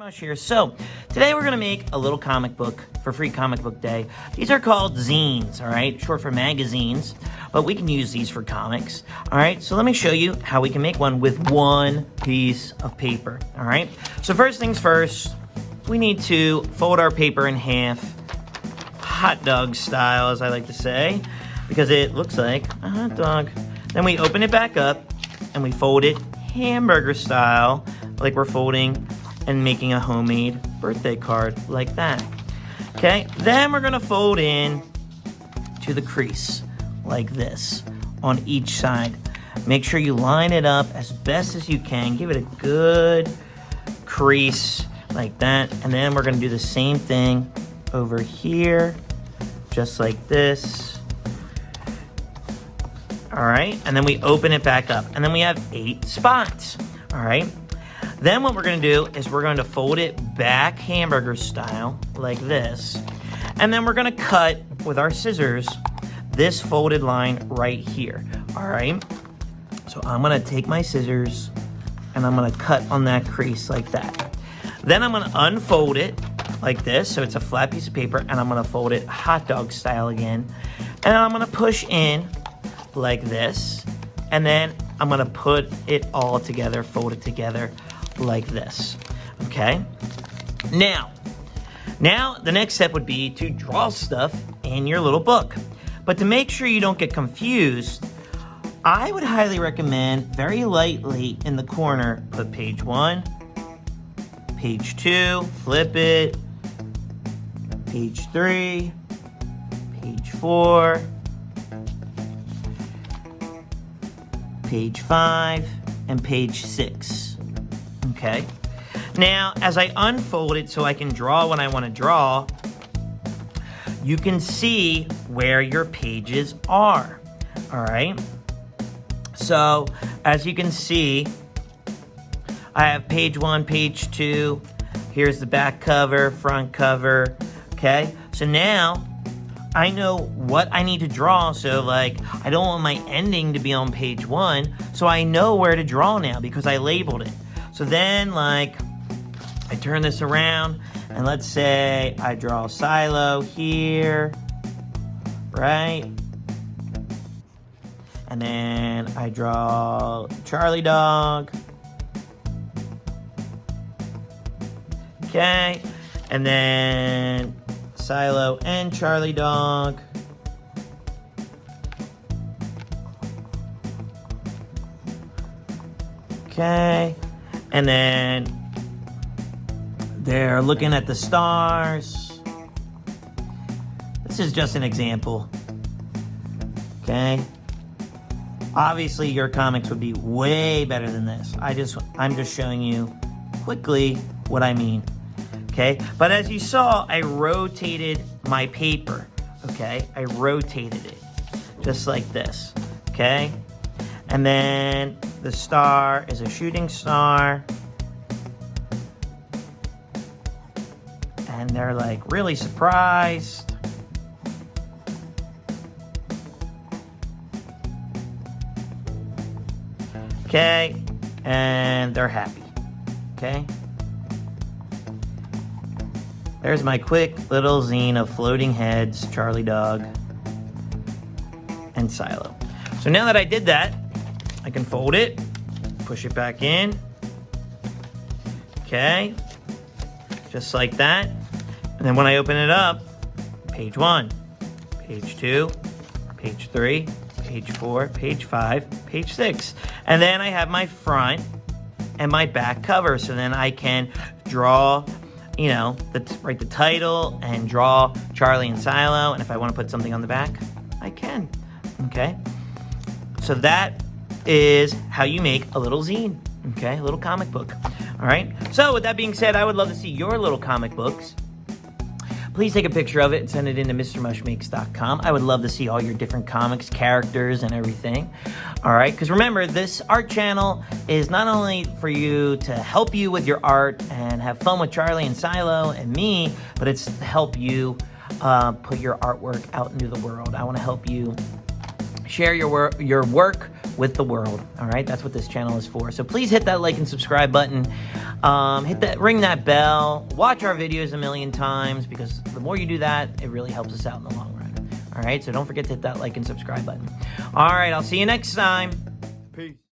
Mush here. So today we're going to make a little comic book for Free Comic Book Day. These are called zines, all right, short for magazines, but we can use these for comics. All right, so let me show you how we can make one with one piece of paper. All right, so first things first, we need to fold our paper in half, hot dog style, as I like to say, because it looks like a hot dog. Then we open it back up and we fold it hamburger style, like we're folding and making a homemade birthday card like that. Okay, then we're gonna fold in to the crease like this on each side. Make sure you line it up as best as you can. Give it a good crease like that. And then we're gonna do the same thing over here, just like this. All right, and then we open it back up. And then we have 8 spots, all right? Then what we're gonna do is we're going to fold it back hamburger style like this. And then we're gonna cut with our scissors this folded line right here, all right? So I'm gonna take my scissors and I'm gonna cut on that crease like that. Then I'm gonna unfold it like this, so it's a flat piece of paper, and I'm gonna fold it hot dog style again. And I'm gonna push in like this, and then I'm gonna put it all together, fold it together like this, okay? Now the next step would be to draw stuff in your little book. But to make sure you don't get confused, I would highly recommend very lightly in the corner, put page 1, page 2, flip it, page 3, page 4, page 5, and page 6. Okay. Now, as I unfold it so I can draw when I want to draw, you can see where your pages are. All right. So, as you can see, I have page 1, page 2. Here's the back cover, front cover. Okay. So now I know what I need to draw. So like, I don't want my ending to be on page 1. So I know where to draw now because I labeled it. So then, like, I turn this around, and let's say I draw Silo here, right? And then I draw Charlie Dog. Okay. And then Silo and Charlie Dog. Okay. And then they're looking at the stars. This is just an example. Okay? Obviously, your comics would be way better than this. I'm just showing you quickly what I mean. Okay? But as you saw, I rotated my paper. Okay? I rotated it just like this. Okay? And then the star is a shooting star. And they're like really surprised. Okay. And they're happy. Okay. There's my quick little zine of floating heads, Charlie Dog, and Silo. So now that I did that, I can fold it, push it back in, okay, just like that. And then when I open it up, page 1, page 2, page 3, page 4, page 5, page 6. And then I have my front and my back cover. So then I can draw, you know, write the title and draw Charlie and Silo. And if I want to put something on the back, I can, okay? So that is how you make a little zine, okay? A little comic book, all right? So with that being said, I would love to see your little comic books. Please take a picture of it and send it into MrMushMakes.com. I would love to see all your different comics, characters, and everything, all right? Because remember, this art channel is not only for you to help you with your art and have fun with Charlie and Silo and me, but it's to help you put your artwork out into the world. I want to help you share your work with the world. All right, that's what this channel is for. So please hit that like and subscribe button. Ring that bell. Watch our videos a million times, because the more you do that, it really helps us out in the long run. All right, so don't forget to hit that like and subscribe button. All right, I'll see you next time. Peace.